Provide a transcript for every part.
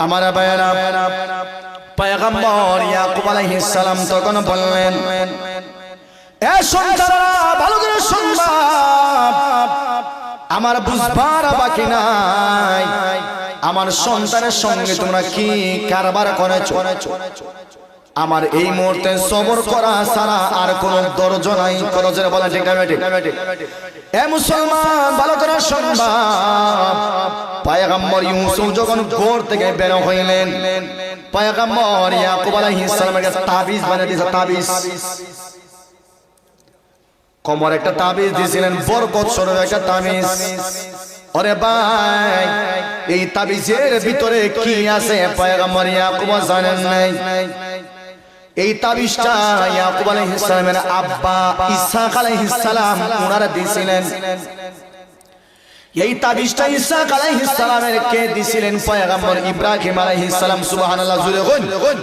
আমার ভাইয়েরা, পয়গম্বর ইয়াকুব আলাইহিস সালাম তখন বললেন, এ সন্তানরা ভালো করে শুনবা, আমার বুঝবার বাকি নাই, আমার সন্তানের সঙ্গে তোমরা কি কারবার করেছো। আমার এই মুহূর্তে সবর করা ছাড়া আর কোন দরজ নাই। করজের বলা ঠিক না ঠিক? এ মুসলমান ভালো করে শুনবা, পয়গম্বর ইউসুফ যখন ঘর থেকে বের হইলেন, পয়গম্বর ইয়াকুব আলাইহিস সালামের কাছে তাবিজ বানিয়ে দিয়েছে। তাবিজ, কোমর একটা তাবিজ দিয়েছিলেন, বরকত স্বরূপ একটা তাবিজ। ওরে ভাই, এই তাবিজের ভিতরে কি আছে পয়গম্বর ইয়াকুব জানেন নাই। এই তাবিজটা ইয়াকুব আলাইহিস সালামের আব্বা ইসহাক আলাইহিস সালাম ওনারা দিয়েছিলেন। এই তাবিজটা ইসহাক আলাইহিস সালামের কে দিয়েছিলেন? পয়গম্বর ইব্রাহিম আলাইহিস সালাম। সুবহানাল্লাহ, জোরে বলুন।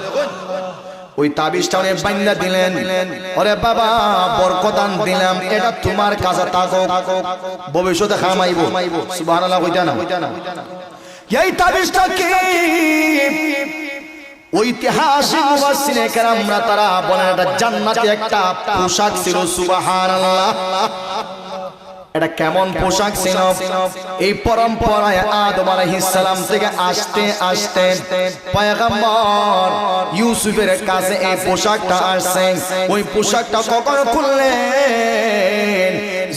ওই তাবিজটা উনি বান্দা দিলেন, ওরে বাবা বরকতান দিলাম, এটা তোমার কাছে থাকুক, ভবিষ্যতে কামাইবো। সুবহানাল্লাহ, কইতা না? এই তাবিজটা কি? ঐতিহাসিক মুফাসসিরে কেরামরা তারা বলেন এটা জান্নাতে একটা পোশাক ছিল। সুবহানাল্লাহ, এটা কেমন পোশাক ছিল? এই পরম্পরায় আদম আলাইহিস সালাম থেকে আসতে আসতে পয়গম্বর ইউসুফের কাছে এই পোশাকটা আসছে। ওই পোশাকটা কখন খুললেন?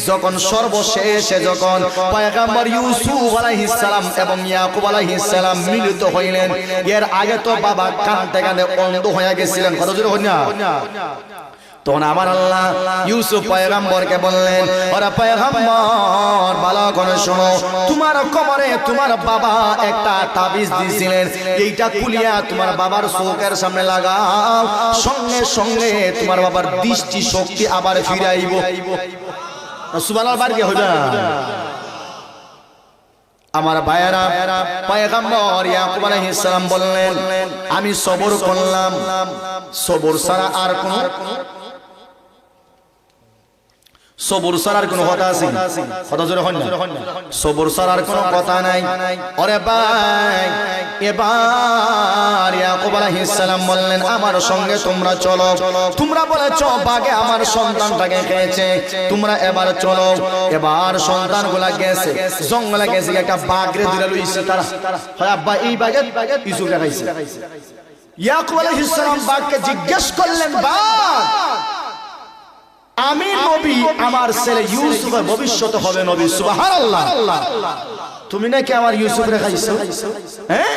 যখন সর্বশেষে যখন পয়গম্বর ইউসুফ আলাইহিস সালাম এবং ইয়াকুব আলাইহিস সালাম মিলিত হইলেন। এর আগে তো বাবা কাঁদতে কাঁদতে অন্ধ হয়ে গেছিলেন। কত জোরে হই না? তখন আমার আল্লাহ ইউসুফ পয়গম্বরকে বললেন, ওরা পয়গম্বর ভালো করে শোনো, তোমার কোমরে তোমার বাবা একটা তাবিজ দিয়েছিলেন, এইটা খুলিয়া তোমার বাবার চোখের সামনে লাগাও, সঙ্গে সঙ্গে তোমার বাবার দৃষ্টি শক্তি আবার ফিরাইব। সুবহানাল্লাহ, বার কি হইবা? আমার ভাইয়েরা, পয়গম্বর ইয়াকুব আলাইহিস সালাম বললেন, আমি সবর করলাম, সবর ছাড়া আর কোন সবর ছাড়ার কোন কথা আছে? কথা জোরে হয় না? সবর ছাড়ার কোন কথা নাই। ওরে ভাই, এবার ইয়াকুব আলাইহিস সালাম বললেন, আমার সঙ্গে তোমরা চলো। তোমরা বলেছো বাগে আমার সন্তানটাকে খেয়েছে, তোমরা এবার চলো। এবার সন্তানগুলা গেছে, জঙ্গলে গেছে, একটা বাঘরে ধরে লইছে তারা। হয় আব্বা, এই বাঘে ইউসুফ খাইছে। ইয়াকুব আলাইহিস সালাম বাঘকে জিজ্ঞেস করলেন, বাঘ, আমি নবী, আমার ছেলে ইউসুফের ভবিষ্যৎ হবে নবী। সুবহানাল্লাহ, তুমি নাকি আমার ইউসুফ রে খাইছো? হ্যাঁ?